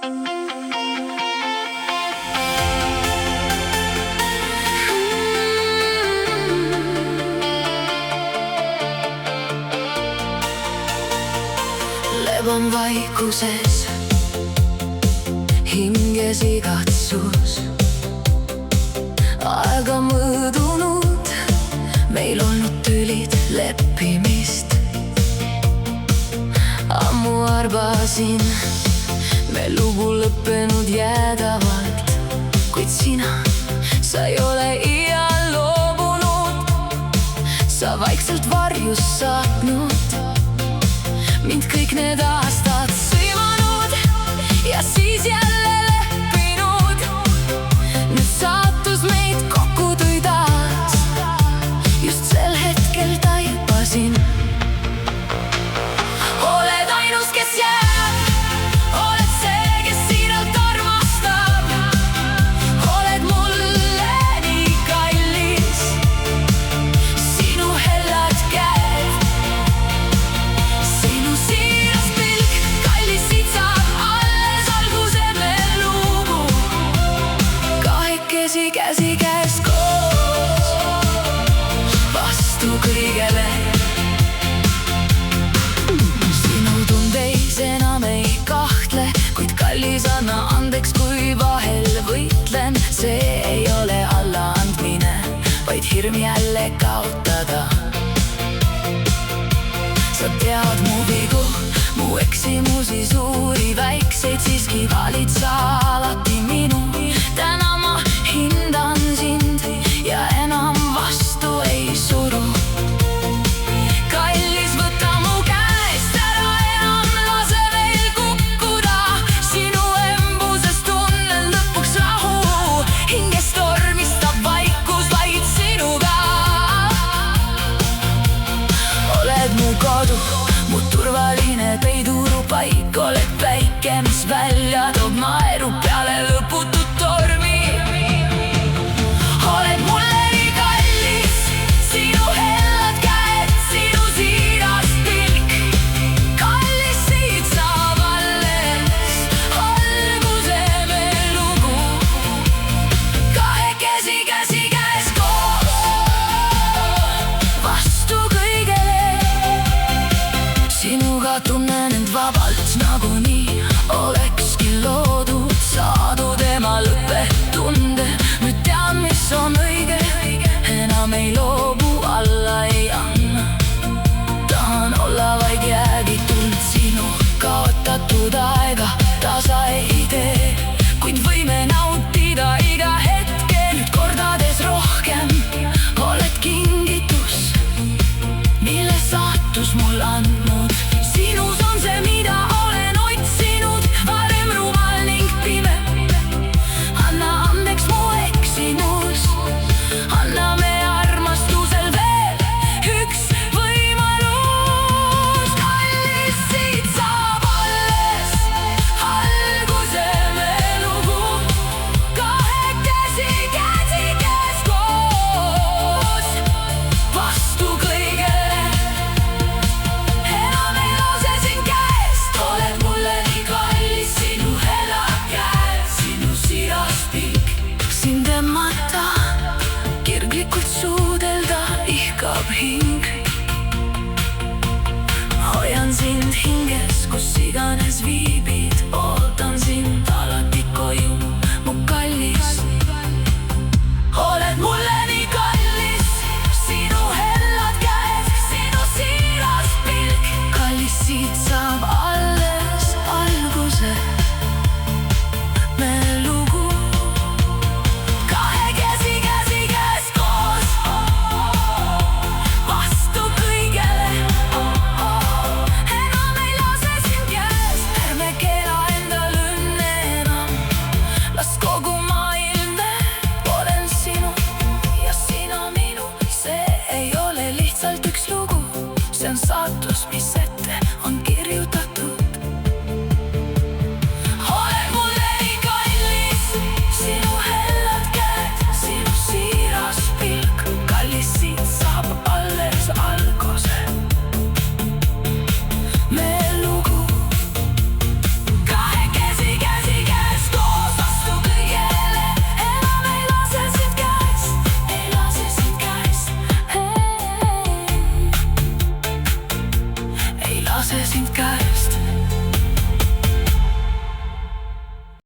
Levan vaikuses, hinges igatsus. Aega mõõdunud, meil olnud tülid leppimist. Ammu arvasin, me lugu lõppenud jäädavalt, kuid sina, sa ei ole iial loobunud. Sa vaikselt varjus saatnud mind kõik need aastad sõimanud ja siis jälle leppinud. Nüüd saatus meid kokku tõi taas, just sel hetkel taipasin. Oled ainus, kes jääb, oled see, kes siiralt armastab. Oled mulle nii kallis, sinu hellad käed, sinu siiras pilk, kallis, siit saab alles alguse me lugu. Kahekesi käsikäes koos, vastu kõigele. Sinu tundeis enam ei kahtle, kuid kallis, anna andeks, kui vahel võitlen. See ei ole allaandmine, vaid hirm jälle kaotada. Sa tead mu vigu, mu eksimusi, suuri väikseid, siiski valid sa alati minu. Täna ma hindan sind ja enam vastu ei suru. Kallis, võta mu käest ära, enam lase veel kukkuda. Sinu embuses tunnen lõpuks rahu, hinges tormistab vaikus vaid sinuga. Oled mu kodu, mu turvaline peidurupaik, oled päike, mis välja toob naeru peale lõputut tormi. Oled mulle nii kallis, sinu hellad käed, sinu siiras pilk. Kallis, siit saab alles alguse me lugu. Kahekesi käsikäes koos, vastu kõigele. Sinuga tunnen end vabalt, nagu nii olekski loodud. Saadud ema lõppetunde, nüüd tean, mis on õige. Enam ei loobu, alla ei anna. Tahan olla vaid jäägitult sinu kaotatud aega tasa ei tee, kuid võime nautida iga hetke nüüd kordades rohkem. Oled kingitus, mille saatus mul andnud. Sinus on see, mida olen otsinud, varem rumal ning pime. Anna andeks mu eksimus, anname armastusel veel üks võimalus. Kallis, siit saab alles alguse me lugu. Kahekesi lase sind käest.